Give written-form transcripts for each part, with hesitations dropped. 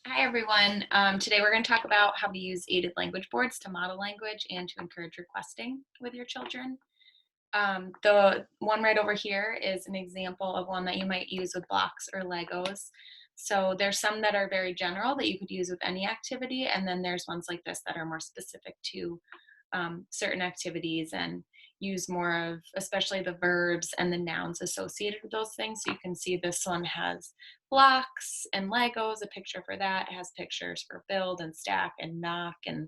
Hi everyone. Today we're going to talk about how to use aided language boards to model language and to encourage requesting with your children. The one right over here is an example of one that you might use with blocks or Legos. So there's some that are very general that you could use with any activity, and then there's ones like this that are more specific to certain activities and use more of especially the verbs and the nouns associated with those things. So you can see this one has blocks and Legos, a picture for that. It has pictures for build and stack and knock and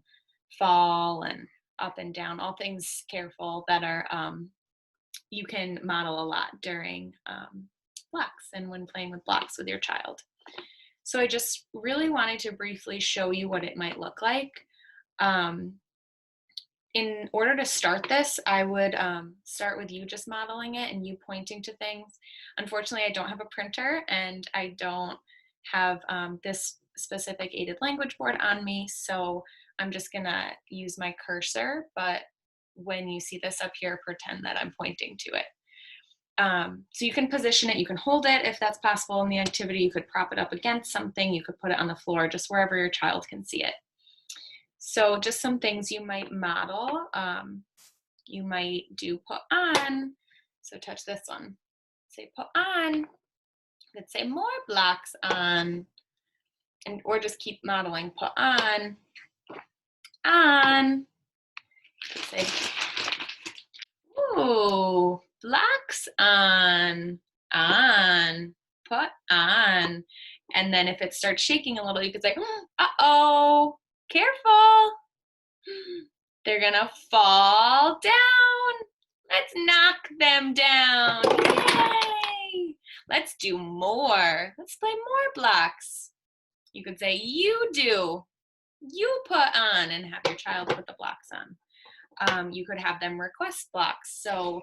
fall and up and down, all things careful that are you can model a lot during blocks and when playing with blocks with your child. So I just really wanted to briefly show you what it might look like. In order to start this, I would start with you just modeling it and you pointing to things. Unfortunately, I don't have a printer and I don't have this specific aided language board on me, so I'm just gonna use my cursor, but when you see this up here, pretend that I'm pointing to it. So you can position it, you can hold it if that's possible in the activity, you could prop it up against something, you could put it on the floor, just wherever your child can see it. So just some things you might model. You might do put on. So touch this one. Say put on. Let's say more blocks on. And or just keep modeling. Put on. On. Say, ooh, blocks on. On. Put on. And then if it starts shaking a little, you could say, uh-oh, careful. They're gonna fall down. Let's knock them down. Yay! Let's do more. Let's play more blocks. You could say, you do. You put on, and have your child put the blocks on. You could have them request blocks. So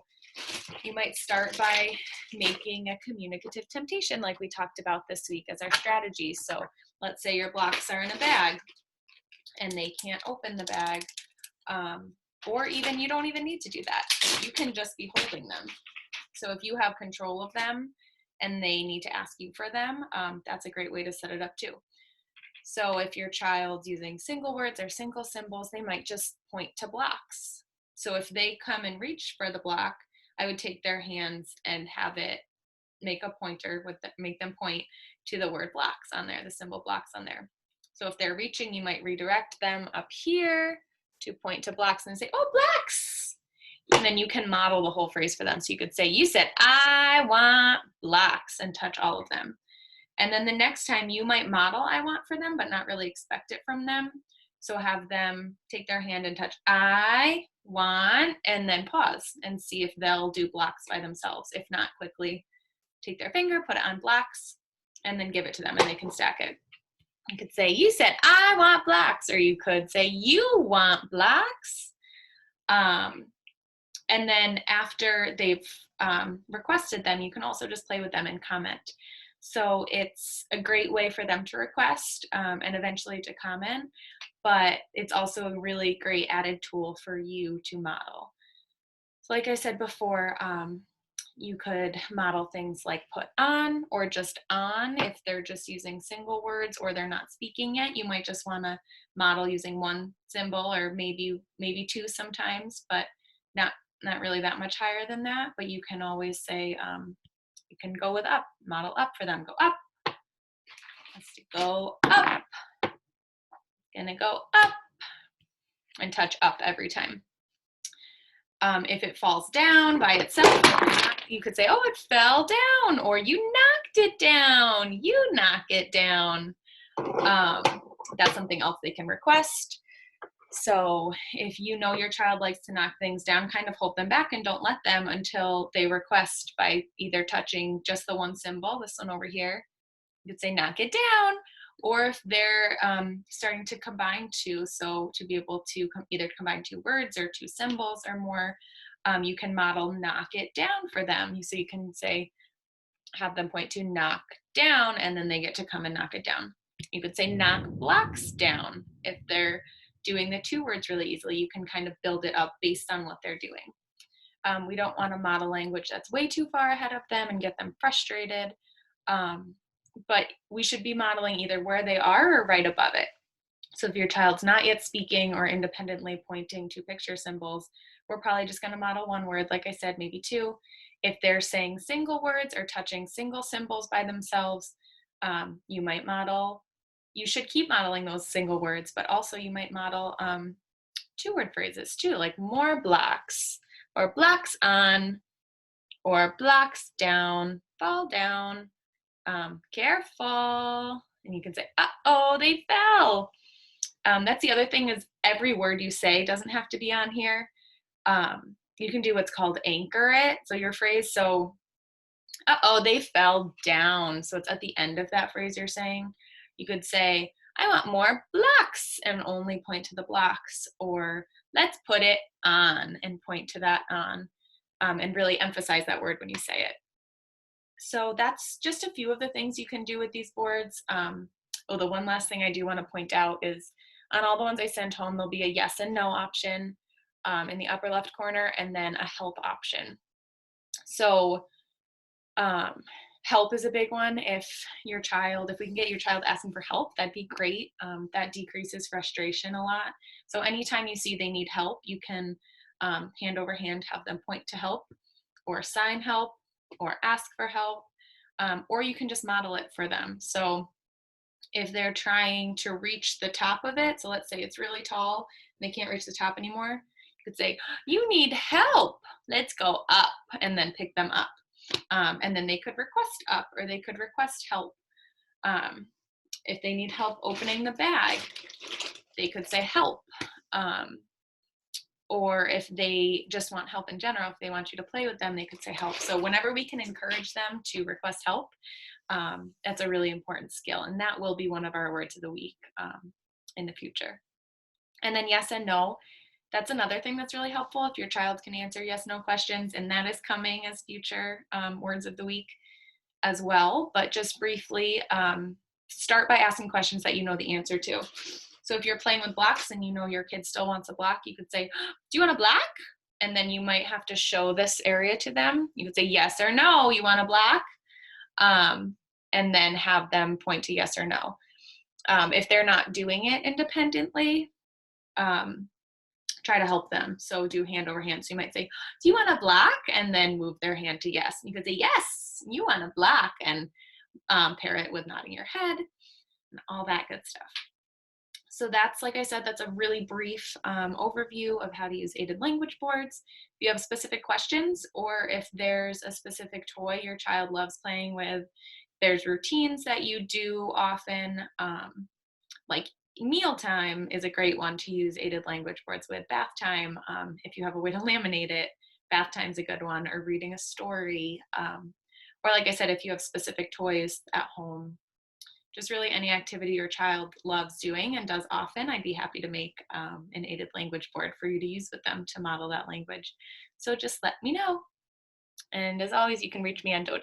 you might start by making a communicative temptation like we talked about this week as our strategy. So let's say your blocks are in a bag and they can't open the bag. Or even you don't even need to do that. You can just be holding them. So if you have control of them and they need to ask you for them, that's a great way to set it up too. So if your child's using single words or single symbols, they might just point to blocks. So if they come and reach for the block, I would take their hands and have it make a pointer with make them point to the word blocks on there, the symbol blocks on there. So if they're reaching, you might redirect them up here to point to blocks and say, oh, blocks. And then you can model the whole phrase for them. So you could say, you said, I want blocks, and touch all of them. And then the next time you might model I want for them, but not really expect it from them. So have them take their hand and touch I want, and then pause and see if they'll do blocks by themselves. If not, quickly take their finger, put it on blocks, and then give it to them and they can stack it. You could say, you said, I want blocks, or you could say, you want blocks. And then after they've requested them, you can also just play with them and comment. So it's a great way for them to request and eventually to comment, but it's also a really great added tool for you to model. So like I said before, you could model things like put on or just on if they're just using single words or they're not speaking yet. You might just want to model using one symbol or maybe two sometimes, but not really that much higher than that. But you can always say, you can go with up, model up for them, go up. Let's go up. Gonna go up and touch up every time. If it falls down by itself, you could say, oh, it fell down, or you knocked it down, you knock it down. That's something else they can request. So if you know your child likes to knock things down, kind of hold them back and don't let them until they request by either touching just the one symbol, this one over here. You could say knock it down, or if they're starting to combine two, so to be able to either combine two words or two symbols or more, you can model knock it down for them. So you can say, have them point to knock down, and then they get to come and knock it down. You could say knock blocks down. If they're doing the two words really easily, you can kind of build it up based on what they're doing. We don't want to model language that's way too far ahead of them and get them frustrated. but we should be modeling either where they are or right above it. So if your child's not yet speaking or independently pointing to picture symbols, we're probably just going to model one word, like I said, maybe two. If they're saying single words or touching single symbols by themselves, you might model, you should keep modeling those single words, but also you might model two-word phrases too, like more blocks, or blocks on, or blocks down, fall down, careful. And you can say, uh-oh, they fell. That's the other thing, is every word you say doesn't have to be on here. You can do what's called anchor it. So your phrase, so, uh-oh, they fell down. So it's at the end of that phrase you're saying. You could say, I want more blocks, and only point to the blocks, or let's put it on and point to that on, and really emphasize that word when you say it. So that's just a few of the things you can do with these boards. The one last thing I do want to point out is on all the ones I send home, there'll be a yes and no option in the upper left corner, and then a help option. So help is a big one. If we can get your child asking for help, that'd be great. That decreases frustration a lot. So anytime you see they need help, you can hand over hand have them point to help, or sign help, or ask for help, or you can just model it for them. So if they're trying to reach the top of it, so let's say it's really tall and they can't reach the top anymore, you could say, you need help, let's go up, and then pick them up. And then they could request up, or they could request help. If they need help opening the bag, they could say help. Or if they just want help in general, if they want you to play with them, they could say help. So whenever we can encourage them to request help, that's a really important skill. And that will be one of our words of the week in the future. And then yes and no, that's another thing that's really helpful if your child can answer yes, no questions, and that is coming as future words of the week as well. But just briefly, start by asking questions that you know the answer to. So if you're playing with blocks and you know your kid still wants a block, you could say, do you want a block? And then you might have to show this area to them. You could say yes or no, you want a block? And then have them point to yes or no. If they're not doing it independently, try to help them. So do hand over hand. So you might say, do you want a block? And then move their hand to yes. And you could say, yes, you want a block, and pair it with nodding your head and all that good stuff. So that's, like I said, that's a really brief overview of how to use aided language boards. If you have specific questions, or if there's a specific toy your child loves playing with, there's routines that you do often, like mealtime is a great one to use aided language boards with. Bath time, if you have a way to laminate it, bath time's a good one, or reading a story. Or like I said, if you have specific toys at home, just really any activity your child loves doing and does often, I'd be happy to make an aided language board for you to use with them to model that language. So just let me know. And as always, you can reach me on Dojo.